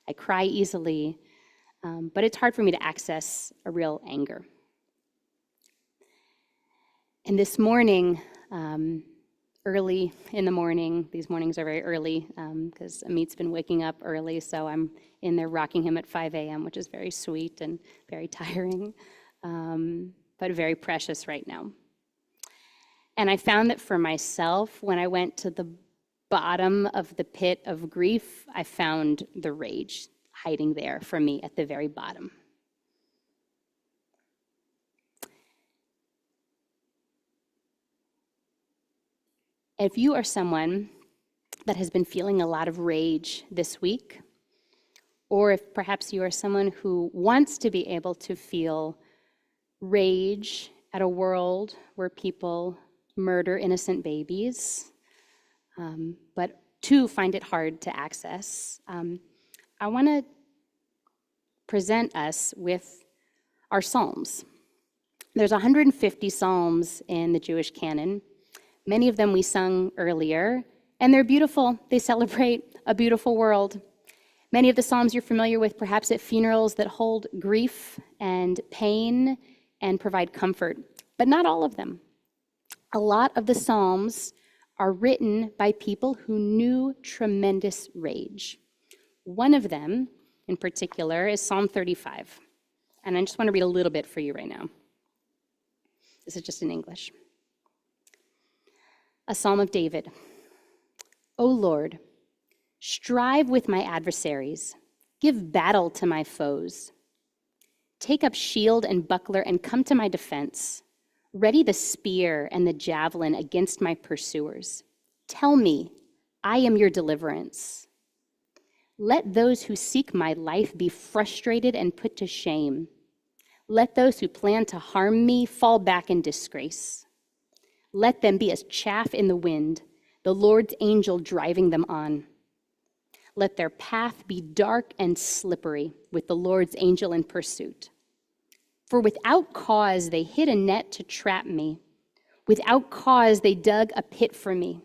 I cry easily, but it's hard for me to access a real anger. And this morning, early in the morning, these mornings are very early because Amit's been waking up early, so I'm in there rocking him at 5 a.m., which is very sweet and very tiring, but very precious right now. And I found that for myself, when I went to the bottom of the pit of grief, I found the rage hiding there for me at the very bottom. If you are someone that has been feeling a lot of rage this week, or if perhaps you are someone who wants to be able to feel rage at a world where people murder innocent babies, but too find it hard to access, I want to present us with our Psalms. There's 150 Psalms in the Jewish canon. Many of them we sung earlier, and they're beautiful. They celebrate a beautiful world. Many of the Psalms you're familiar with, perhaps at funerals that hold grief and pain and provide comfort, but not all of them. A lot of the Psalms are written by people who knew tremendous rage. One of them, in particular, is Psalm 35. And I just want to read a little bit for you right now. This is just in English. A Psalm of David. O Lord, strive with my adversaries. Give battle to my foes. Take up shield and buckler and come to my defense. Ready the spear and the javelin against my pursuers. Tell me, I am your deliverance. Let those who seek my life be frustrated and put to shame. Let those who plan to harm me fall back in disgrace. Let them be as chaff in the wind, the Lord's angel driving them on. Let their path be dark and slippery, with the Lord's angel in pursuit. For without cause they hid a net to trap me. Without cause they dug a pit for me.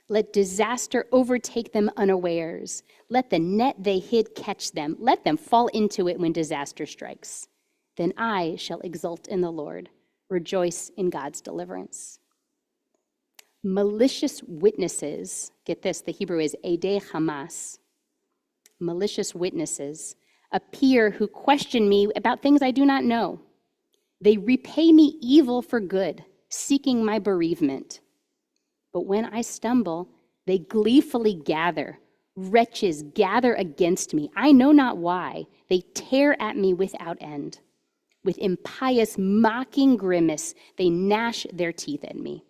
Let disaster overtake them unawares. Let the net they hid catch them. Let them fall into it when disaster strikes. Then I shall exult in the Lord, rejoice in God's deliverance. Malicious witnesses, get this, the Hebrew is Edei Hamas. Malicious witnesses appear who question me about things I do not know. They repay me evil for good, seeking my bereavement. But when I stumble, they gleefully gather. Wretches gather against me. I know not why. They tear at me without end. With impious, mocking grimace, they gnash their teeth at me.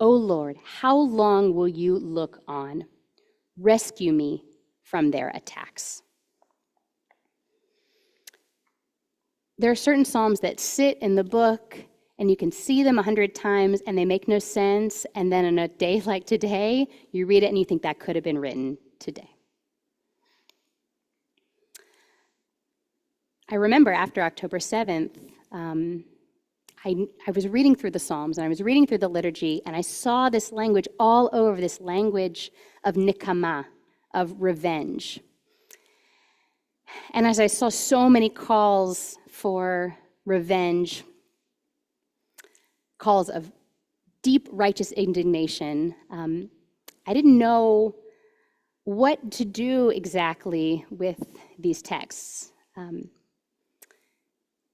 O Lord, how long will you look on? Rescue me from their attacks. There are certain Psalms that sit in the book, and you can see them 100 times, and they make no sense, and then on a day like today, you read it and you think that could have been written today. I remember after October 7th, I was reading through the Psalms, and I was reading through the liturgy, and I saw this language all over, this language of nikama, of revenge. And as I saw so many calls for revenge, calls of deep righteous indignation, I didn't know what to do exactly with these texts.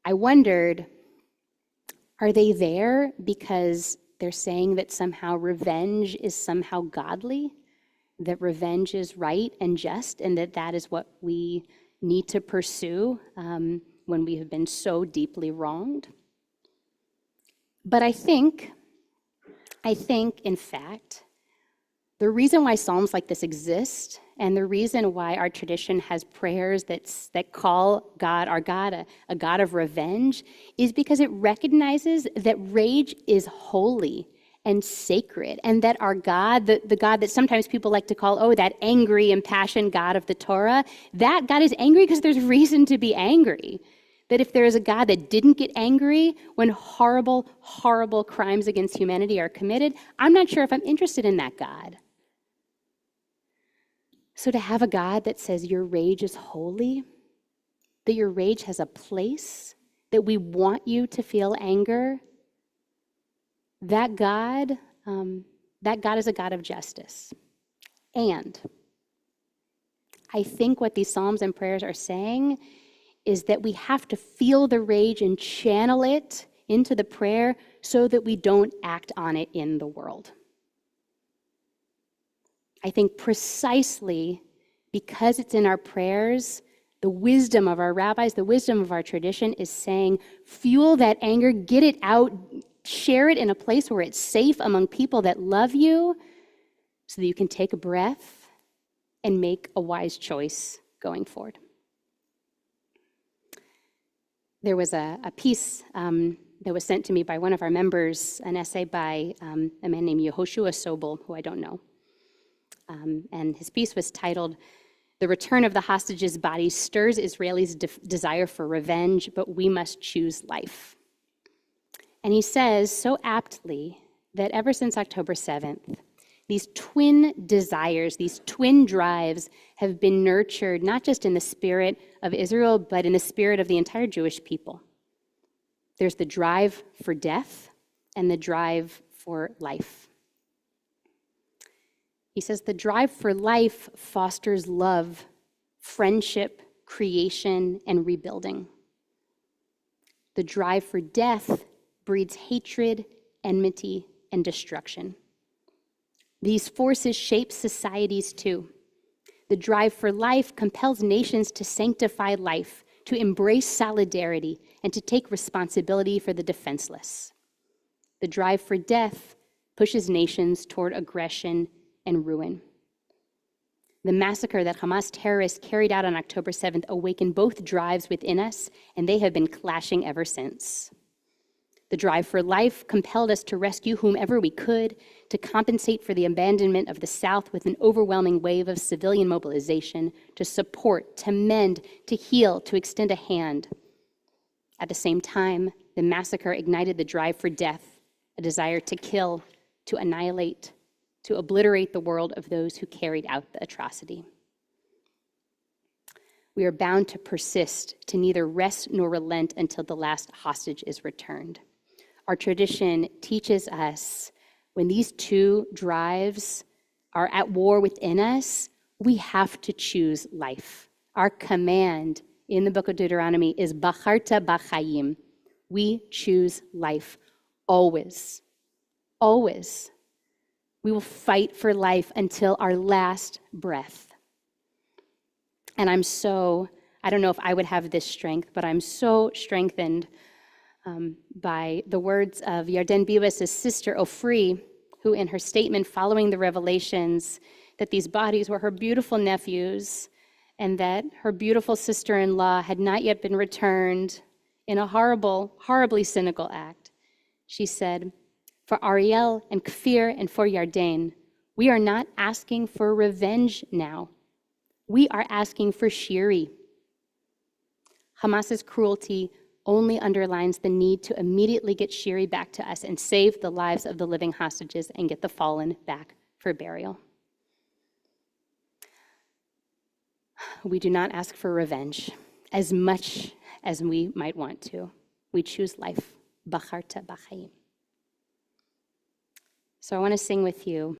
I wondered, are they there because they're saying that somehow revenge is somehow godly, that revenge is right and just, and that that is what we need to pursue when we have been so deeply wronged? But I think, in fact, the reason why Psalms like this exist, and the reason why our tradition has prayers that call God, our God, a God of revenge, is because it recognizes that rage is holy and sacred, and that our God, the God that sometimes people like to call, that angry, impassioned God of the Torah, that God is angry because there's reason to be angry. That if there is a God that didn't get angry when horrible, horrible crimes against humanity are committed, I'm not sure if I'm interested in that God. So to have a God that says your rage is holy, that your rage has a place, that we want you to feel anger, that God is a God of justice. And I think what these psalms and prayers are saying is that we have to feel the rage and channel it into the prayer so that we don't act on it in the world. I think precisely because it's in our prayers, the wisdom of our rabbis, the wisdom of our tradition is saying, fuel that anger, get it out, share it in a place where it's safe among people that love you so that you can take a breath and make a wise choice going forward. There was a piece that was sent to me by one of our members, an essay by a man named Yehoshua Sobel, who I don't know. And his piece was titled, "The Return of the Hostages' Body Stirs Israelis' Desire for Revenge, but We Must Choose Life." And he says so aptly that ever since October 7th, these twin desires, these twin drives have been nurtured not just in the spirit of Israel, but in the spirit of the entire Jewish people. There's the drive for death and the drive for life. He says the drive for life fosters love, friendship, creation, and rebuilding. The drive for death breeds hatred, enmity, and destruction. These forces shape societies too. The drive for life compels nations to sanctify life, to embrace solidarity, and to take responsibility for the defenseless. The drive for death pushes nations toward aggression and ruin. The massacre that Hamas terrorists carried out on October 7th awakened both drives within us, and they have been clashing ever since. The drive for life compelled us to rescue whomever we could, to compensate for the abandonment of the South with an overwhelming wave of civilian mobilization, to support, to mend, to heal, to extend a hand. At the same time, the massacre ignited the drive for death, a desire to kill, to annihilate, to obliterate the world of those who carried out the atrocity. We are bound to persist, to neither rest nor relent until the last hostage is returned. Our tradition teaches us when these two drives are at war within us, we have to choose life. Our command in the book of Deuteronomy is Bacharta b'chayim. We choose life, always, always. We will fight for life until our last breath. And I don't know if I would have this strength, but I'm so strengthened by the words of Yarden Bibas' sister Ofri, who in her statement following the revelations that these bodies were her beautiful nephews and that her beautiful sister-in-law had not yet been returned in a horribly cynical act. She said, "For Ariel and Kfir and for Yarden, we are not asking for revenge now. We are asking for Shiri." Hamas's cruelty only underlines the need to immediately get Shiri back to us and save the lives of the living hostages and get the fallen back for burial. We do not ask for revenge as much as we might want to. We choose life. Bacharta b'chayim. So I want to sing with you